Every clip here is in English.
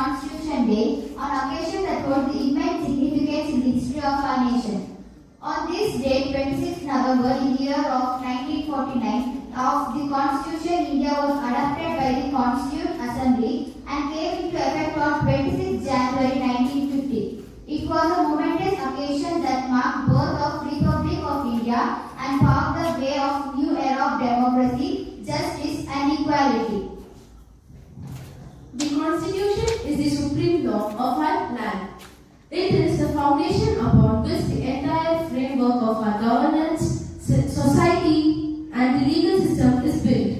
Constitution Day, an occasion that holds immense significance in the history of our nation. On this date, 26 November in the year of 1949, of the Constitution, India was adopted by the Constituent Assembly and came into effect on 26 January 1950. It was a momentous occasion that marked birth of Republic of India and paved the way of new era of democracy, justice and equality. The Constitution is the supreme law of our land. It is the foundation upon which the entire framework of our governance, society and the legal system is built.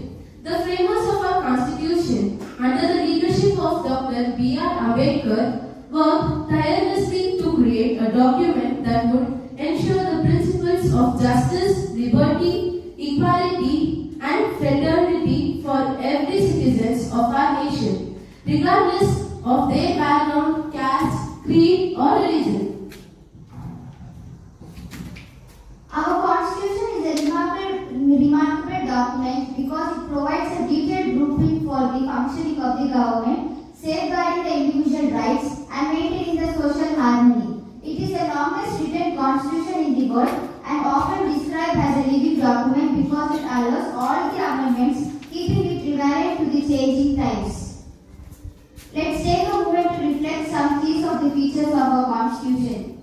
The framers of our Constitution, under the leadership of Dr. B.R. Ambedkar, worked tirelessly to create a document that would ensure the principles of justice, liberty, equality and fraternity for every citizens of our nation, regardless of their background, caste, creed or religion. Our Constitution is a remarkable document because it provides a detailed blueprint for the functioning of the government, safeguarding the individual rights and maintaining the social harmony. It is the longest written constitution in the world and often described as a living document because it allows all the amendments, keeping it relevant to the changing times. Let's take a moment to reflect some keys of the features of our Constitution.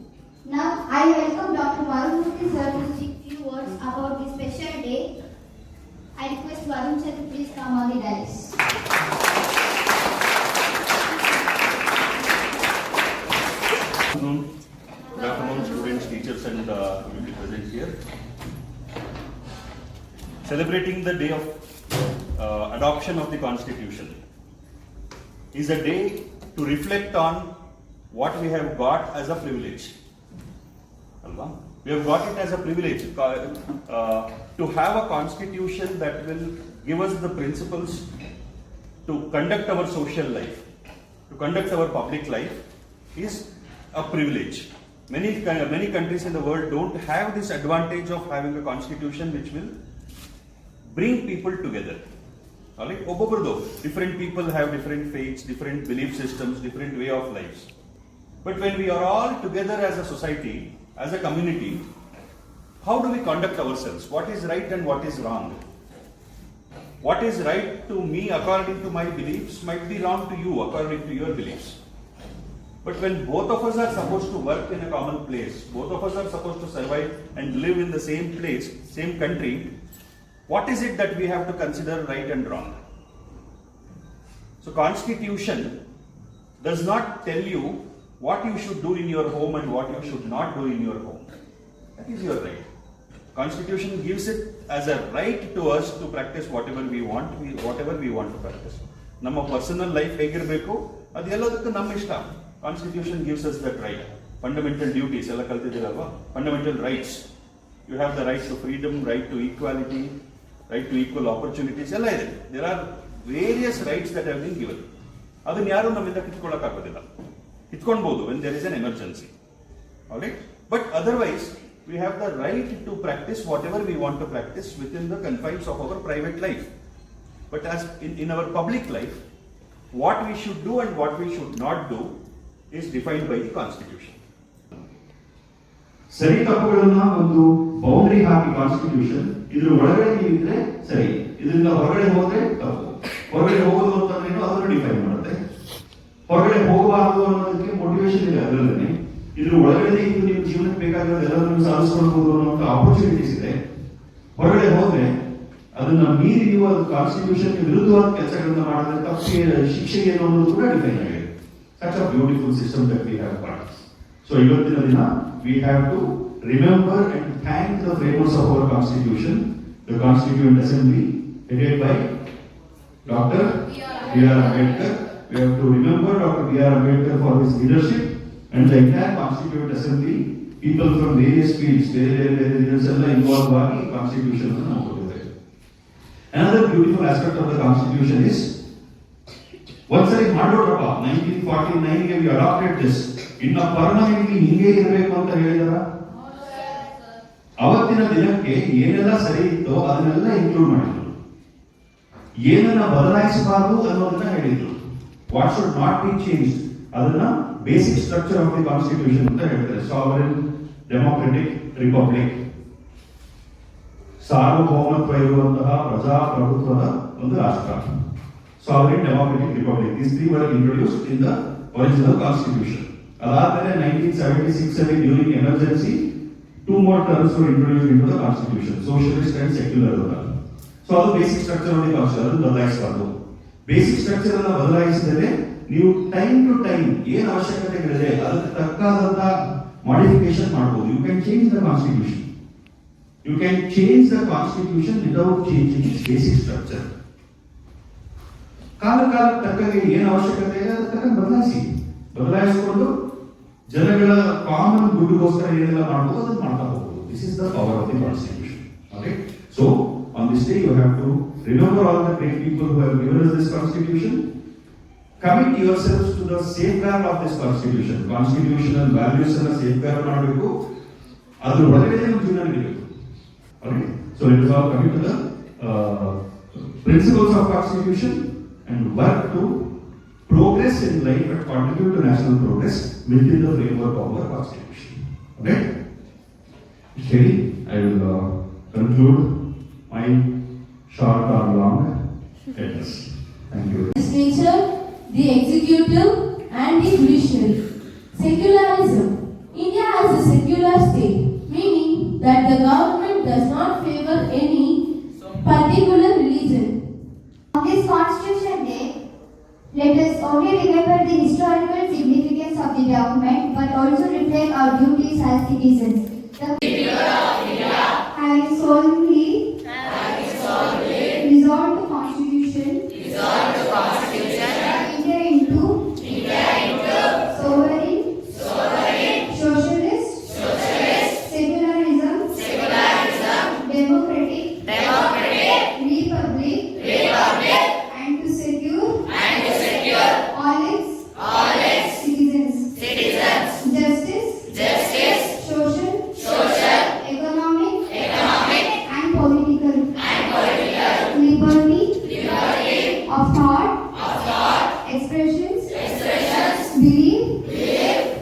Now, I welcome Dr. Varun sir to speak few words about this special day. I request Varun sir to please come on the dais. Good afternoon, students, teachers, and community present here. Celebrating the day of adoption of the Constitution is a day to reflect on what we have got as a privilege. We have got it as a privilege to have a Constitution that will give us the principles to conduct our social life, to conduct our public life is a privilege. Many countries in the world don't have this advantage of having a Constitution which will bring people together. Alright, different people have different faiths, different belief systems, different way of lives. But when we are all together as a society, as a community, how do we conduct ourselves? What is right and what is wrong? What is right to me according to my beliefs might be wrong to you according to your beliefs. But when both of us are supposed to work in a common place, both of us are supposed to survive and live in the same place, same country, what is it that we have to consider right and wrong? So Constitution does not tell you what you should do in your home and what you should not do in your home. That is your right. Constitution gives it as a right to us to practice whatever we want to practice. ನಮ್ಮ personal life ಹೇಗಿರಬೇಕು ಅದೆಲ್ಲದಕ್ಕೂ ನಮ್ಮ ಇಷ್ಟ. Constitution gives us that right. Fundamental duties ಎಲ್ಲ ಕಲ್ತಿದ್ದೀರಲ್ವಾ? Fundamental rights. You have the right to freedom, right to equality, right to equal opportunities ಎಲ್ಲ ಇದೆ. There are various rights that have been given. ಅದನ್ನ ಯಾರು ನಮ್ಮಿಂದ ಕಿತ್ಕೊಳ್ಳೋಕೆ ಆಗೋದಿಲ್ಲ. ಕಿತ್ಕೊಳ್ಬಹುದು when there is an emergency. Alright? But otherwise, we have the right to practice whatever we want to practice within the confines of our private life. But as in our public life, what we should do and what we should not do is defined by the Constitution. ಸರಿ ತಪ್ಪುಗಳನ್ನ ಒಂದು boundary ಹಾಕಿ constitution ಇದ್ರ ಒಳಗಡೆ ನೀವಿದ್ರೆ ಸರಿ, ಇದರಿಂದ ಹೊರಗಡೆ ಹೋದ್ರೆ ತಪ್ಪು. ಹೊರಗಡೆ ಹೋಗೋದು ಅಂತಂದ್ರೆ ಅದನ್ನು ಡಿಫೈನ್ ಮಾಡುತ್ತೆ. ಹೊರಗಡೆ ಹೋಗಬಾರದು ಅನ್ನೋದಕ್ಕೆ ಮೋಟಿವೇಶನ್ ಇದೆ ಅದರಲ್ಲೇ. ಇದ್ರ ಒಳಗಡೆ ಇದು ನಿಮ್ಮ ಜೀವನಕ್ಕೆ ಬೇಕಾಗಿರೋದು ಎಲ್ಲರೂ ಸಾಧಿಸ್ಕೊಳ್ಬಹುದು ಅನ್ನೋ ಆಪರ್ಚುನಿಟೀಸ್ ಇದೆ. ಹೊರಗಡೆ ಹೋದ್ರೆ ಅದನ್ನ ಮೀರಿ ನೀವು ಅದು ಕಾನ್ಸ್ಟಿಟ್ಯೂಷನ್ಗೆ ವಿರುದ್ಧವಾದ ಕೆಲಸಗಳನ್ನ ಮಾಡಿದ್ರೆ ತಪ್ಪಿಗೆ ಶಿಕ್ಷೆಗೆ ಅನ್ನೋದು ಕೂಡ ಡಿಫೈನ್ ಆಗಿದೆ. Such a beautiful system that we have got. So ಇವತ್ತಿನ ದಿನ we have to remember and thank the framers of our Constitution, the Constituent Assembly, headed by Dr. B.R. Ambedkar. We have to remember Dr. B.R. Ambedkar for his leadership and the entire Constituent Assembly, people from various fields, their leaders ಎಲ್ಲ involved ಆಗಿ Constitution ಅನ್ನು ನಾವು ಕೊಟ್ಟಿದ್ದೇವೆ. Another beautiful aspect of the Constitution is ಒಂದ್ಸರಿ ಮಾಡೋರಪ್ಪ 1949 ಗೆ we adopted this. ಇನ್ನ permanently ಹಿಂಗೆ ಇರಬೇಕು ಅಂತ ಹೇಳಿದಾರ? ಅವತ್ತಿನ ದಿನಕ್ಕೆ ಏನೆಲ್ಲ ಸರಿ ಇತ್ತೋ ಅದನ್ನೆಲ್ಲ ಇನ್ಕ್ಲೂಡ್ ಮಾಡಿದ್ರು. ಏನನ್ನ ಬದಲಾಯಿಸಬಾರದು ಅನ್ನೋದನ್ನ ಹೇಳಿದ್ರು. What should not be change ಅದನ್ನ basic structure of the constitution ಅಂತ ಹೇಳ್ತಾರೆ. ಸಾವರಿನ್ ಡೆಮೋಕ್ರೆಟಿಕ್ ರಿಪಬ್ಲಿಕ್, ಸಾರ್ವಭೌಮತ್ವ ಇರುವಂತಹ ಪ್ರಜಾಪ್ರಭುತ್ವದ ಒಂದು ರಾಷ್ಟ್ರ. Sovereign democratic republic, these three were introduced in the original constitution. ಅದಾದ್ಮೇಲೆ 1976 ಅಲ್ಲಿ during emergency 2 more terms were introduced into the constitution, socialist and secular ಅಂತ. So ಅದು basic structure of the constitution, ಅದನ್ನು ಬದಲಾಯಿಸಬಾರ್ದು. Basic structure ಅನ್ನ ಬದಲಾಯಿಸಿದರೆ ನೀವು time to time ಏನ್ ಅವಶ್ಯಕತೆಗಳಿದೆ ಅದಕ್ಕೆ ತಕ್ಕಾದಂತ ಮಾಡಿಫಿಕೇಶನ್ ಮಾಡಬಹುದು. You can change the constitution, you can change the constitution without changing its basic structure. ಕಾಲ ತಕ್ಕಂಗೆ ಏನು ಅವಶ್ಯಕತೆ ಇದೆ ಅದಕ್ಕೆ ತಕ್ಕಂಗೆ ಬದಲಾಯಿಸಿಕೊಂಡು ಜನಗಳ ಕಾಮನ್ ಗುಡ್ಗೋಸ್ಕರ ಏನೆಲ್ಲ ಮಾಡಬಹುದು ಅದನ್ನು ಮಾಡ್ತಾ ಹೋಗಬಹುದು. This is the power of the constitution. Okay, so on this day you have to remember all the great people who have given us this constitution. Commit yourselves to the safeguard of this constitution. Constitutional values and safeguard ಮಾಡಬೇಕು, ಅದರ ಒಳಗಡೆ ನಮ್ಮ ಜೀವನ ನಡೀಬೇಕು. Okay, so let us all commit to the principles of constitution and work to progress in life and contribute to national progress within the framework of our constitution. Okay, okay, I will conclude my short or long address. Thank you. Legislature, the executive and the judiciary. Secularism. India is a secular state, meaning that the government does not favor any particular religion. On this Constitution Day, let us only remember the historical significance of the document, but also reflect our duties as citizens. The people of India, having solemnly resolved the Constitution, India into sovereign, socialist, secularism, democratic, republic, and to secure all its citizens, justice, social, economic, and political liberty of thought, expressions, belief,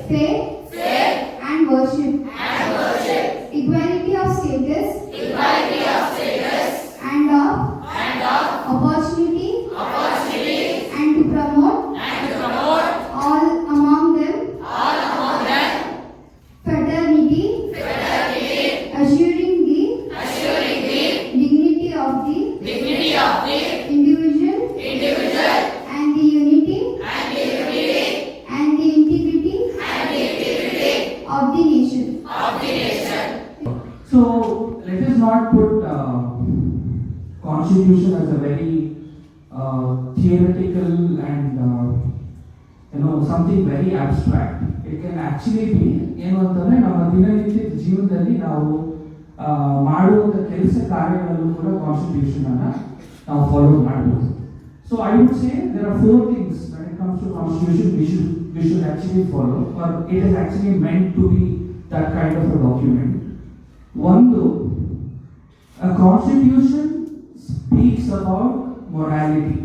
faith, and worship, equality of status, and of opportunity, and to promote all among them fraternity, assuring the dignity of the individual and the unity and the integrity of the nation. So let us not put constitution as a very theoretical and something very abstract. It can actually be ಏನು ಅಂತಂದ್ರೆ ನಮ್ಮ ದಿನನಿತ್ಯದ ಜೀವನದಲ್ಲಿ ನಾವು ಮಾಡುವಂಥ ಕೆಲಸ ಕಾರ್ಯಗಳಲ್ಲೂ ಕೂಡ constitution ಅನ್ನ ನಾವು ಫಾಲೋ ಮಾಡಬಹುದು. So I would say there are 4 things when it comes to constitution we should actually follow, or it is actually meant to be that kind of a document. One, a constitution speaks about morality.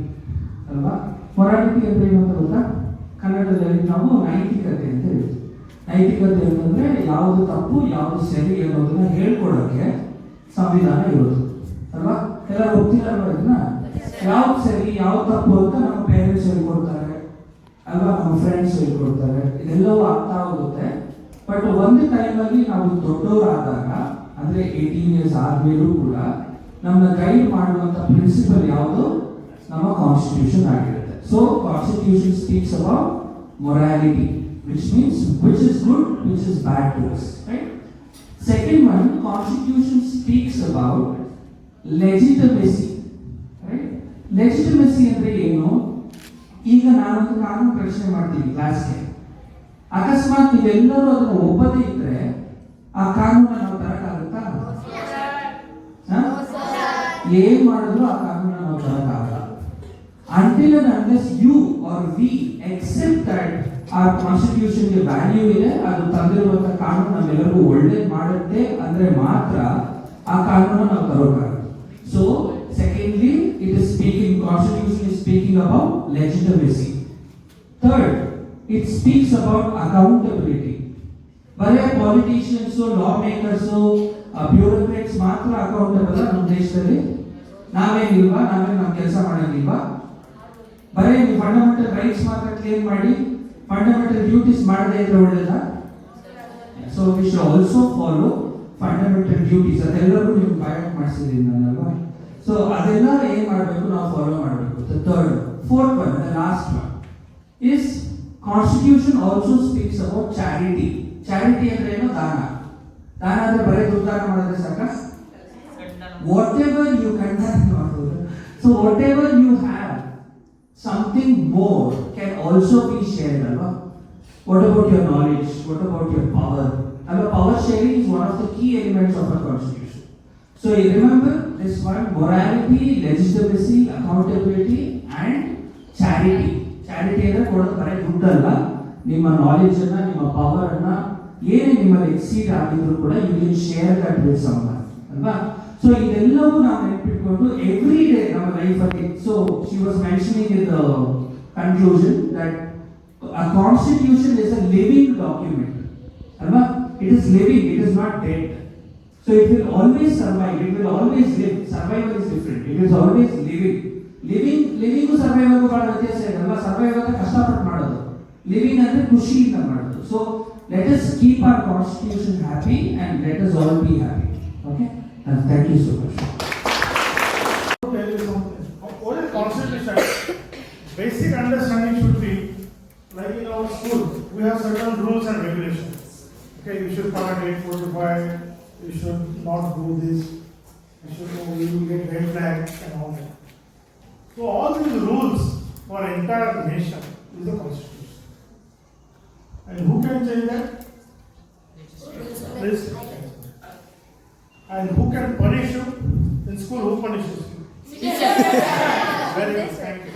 ಅಲ್ವಾ? Morality ಅಂದ್ರೆ ಏನು ಅಂತ ಗೊತ್ತಾ? ಕನ್ನಡದಲ್ಲಿ ನಾವು ನೈತಿಕತೆ ಅಂತ ಹೇಳ್ತೀವಿ. ನೈತಿಕತೆ ಅಂತಂದ್ರೆ ಯಾವುದು ತಪ್ಪು ಯಾವುದು ಸರಿ ಅನ್ನೋದನ್ನ ಹೇಳ್ಕೊಡೋಕೆ ಸಂವಿಧಾನ ಇರೋದು ಅಲ್ವಾ? ಎಲ್ಲ ಗೊತ್ತಿರಲ್ವ ಇದನ್ನ? ಯಾವ್ದು ಸರಿ ಯಾವ್ದು ತಪ್ಪು ಅಂತ ನಮ್ಮ ಪೇರೆಂಟ್ಸ್ ಹೇಳ್ಕೊಡ್ತಾರೆ ಅಲ್ವಾ, ನಮ್ಮ ಫ್ರೆಂಡ್ಸ್ ಹೇಳ್ಕೊಡ್ತಾರೆ, ಇದೆಲ್ಲವೂ ಅರ್ಥ ಆಗುತ್ತೆ. ಬಟ್ ಒಂದು ಟೈಮಲ್ಲಿ ನಾವು ದೊಡ್ಡವರಾದಾಗ ಅಂದ್ರೆ 18 years ಆದ್ಮೇಲೂ ಕೂಡ ನಮ್ಮನ್ನ ಗೈಡ್ ಮಾಡುವಂತ ಪ್ರಿನ್ಸಿಪಲ್ ಯಾವುದು? ನಮ್ಮ ಕಾನ್ಸ್ಟಿಟ್ಯೂಷನ್ ಆಗಿರುತ್ತೆ. So constitution speaks about morality, which means which is good, which is bad to us, right? Second one, constitution speaks about legitimacy, right? Legitimacy ಅಂದ್ರೆ ಏನು? ಈಗ ನಾನೊಂದು ಕಾನೂನು ಪ್ರಶ್ನೆ ಮಾಡ್ತೀನಿ ಕ್ಲಾಸ್ಗೆ, ಅಕಸ್ಮಾತ್ ನೀವೆಲ್ಲರೂ ಅದನ್ನು ಒಪ್ಪದೇ ಇದ್ರೆ ಆ ಕಾನೂನ ನಾವು ತರಕ್ಕಾಗುತ್ತಾ? ಏನ್ ಮಾಡಿದ್ರು ಆ ಕಾನೂನ ನಾವು ತರಕ್ಕಾಗಲ್ಲ. Until and unless you or we accept that our constitution ಗೆ ವ್ಯಾಲ್ಯೂ ಇದೆ, ಅದು ತಂದಿರುವಂತ ಕಾನೂನು ನಮ್ಮೆಲ್ಲರಿಗೂ ಒಳ್ಳೇದು ಮಾಡುತ್ತೆ ಅಂದ್ರೆ ಮಾತ್ರ ಆ ಕಾನೂನ ನಾವು ತರೋಕ್ಕಾಗುತ್ತೆ. So secondly, it is speaking, constitution is speaking about legitimacy. Third, it speaks about accountability. ಬರೇ ಪಾಲಿಟಿಷಿಯನ್ಸ್ ಲಾ ಮೇಕರ್ಸ್ ಬ್ಯೂರೋಕ್ರೇಟ್ಸ್ ಮಾತ್ರ ಅಕೌಂಟಬಲ್ ನಮ್ಮ ದೇಶದಲ್ಲಿ. ನಾವೇನಿಲ್ವಾ? ನಮ್ಮ ಕೆಲಸ ಮಾಡಂಗಿಲ್ವಾ? ಬರೇ ನೀವು ಫಂಡಮೆಂಟಲ್ ರೈಟ್ಸ್ ಮಾತ್ರ ಕ್ಲೇಮ್ ಮಾಡಿ ಫಂಡಮೆಂಟಲ್ ಡ್ಯೂಟೀಸ್ ಮಾಡದೇ ಇದ್ರೆ ಒಳ್ಳೇದಾ? So we should also follow fundamental duties. ಅದೆಲ್ಲರೂ ನೀವು ಬ್ಯಾಕ್ ಮಾಡಿಸಿದ್ದೀನಿ ನಾನಲ್ವಾ? ಸೊ ಅದೆಲ್ಲ ಏನ್ ಮಾಡಬೇಕು? ನಾವು ಫಾಲೋ ಮಾಡಬೇಕು. Third, fourth one, the last one is constitution also speaks about charity. Charity ಅಂದ್ರೆ ಏನು? ದಾನ. ದಾನ ಅಂದ್ರೆ ಬರೀ ದುಡ್ದಾನ ಮಾಡಿದ್ರೆ ಸಾಕ? ವಾಟ್ ಎವರ್ ಯು ಕಂಡಕ್ಟ್ ಮಾಡೋದು. So whatever you have, something more can also be shared, alva? What about your knowledge? What about your power? Alva, power sharing is one of the key elements of our constitution. So you remember this one: morality, legitimacy, accountability and charity. Charity ಅಂದ್ರೆ ಕೊಡೋದು ಬರೀ ದುಡ್ಡಲ್ಲ, ನಿಮ್ಮ knowledge ಅನ್ನ, ನಿಮ್ಮ power ಅನ್ನ, ಏನೇ ನಿಮ್ಮಲ್ಲಿ exceed ಆಗಿದ್ರು ಕೂಡ you can share that with someone, ಅಲ್ವಾ? ಸೊ ಇದೆಲ್ಲವೂ ನಾವು ನೆನಪಿಟ್ಕೊಂಡು ಎವ್ರಿ ಡೇ ನಮ್ಮ ಲೈಫಲ್ಲಿ. So she was mentioning in the conclusion that a constitution is a living document, alva? It is living, it is not dead. So it will always survive, it will always live. Survival is different, it is always living. living survival ಬಹಳ ವ್ಯತ್ಯಾಸ ಇದೆ ಅಲ್ವಾ? Survival ಅಂದ್ರೆ ಕಷ್ಟಪಟ್ಟು ಮಾಡೋದು, living ಅಂದ್ರೆ ಖುಷಿಯಿಂದ ಮಾಡೋದು. So let us keep our constitution happy and let us all be happy. Okay, and thank you so much. Tell you something. What is constitution? Basic understanding should be like in our school, we have certain rules and regulations. Okay, you should come at 8:45. You should not do this. You should know you will get red flag and all that. So all these rules for entire nation is the constitution. And who can change that? Legislature. And who can punish you? In school, who punishes you? Teacher. Very good, thank you.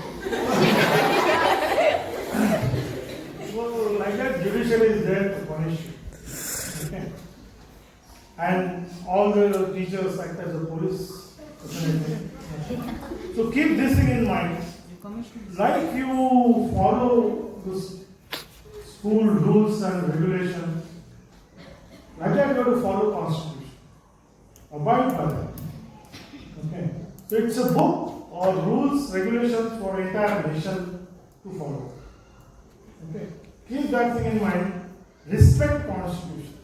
So like that, judiciary is there to punish you. Okay. And all the teachers act as a police. So keep this thing in mind. Like you follow the school rules and regulations, like that you have to follow constitution. Abide by that. Okay. So it's a book or rules, regulations for entire nation to follow. Okay. Keep that thing in mind. Respect constitution.